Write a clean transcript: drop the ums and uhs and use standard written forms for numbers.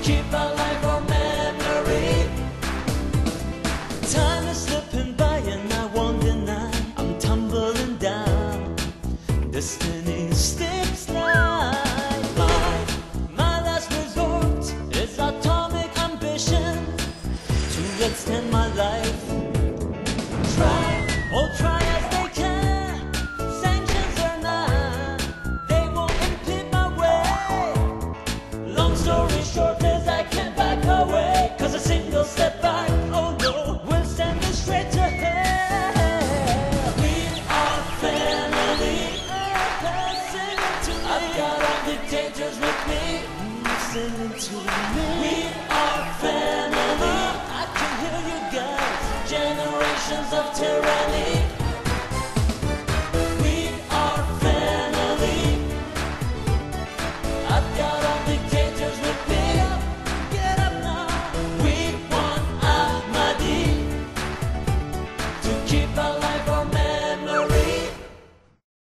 keep alive our memory. Time is slipping by and I won't deny I'm tumbling down. Destiny sticks like my last resort is atomic ambition to extend my life. Try, oh try as they can, sanctions or not, they won't impede my way. Long story short is I can't back away, cause a single step back, oh no, will send me straight to hell. We are family, listen to me. I've got all dictators with me, listen to me. We are family, I can hear you guys, generations of tyranny.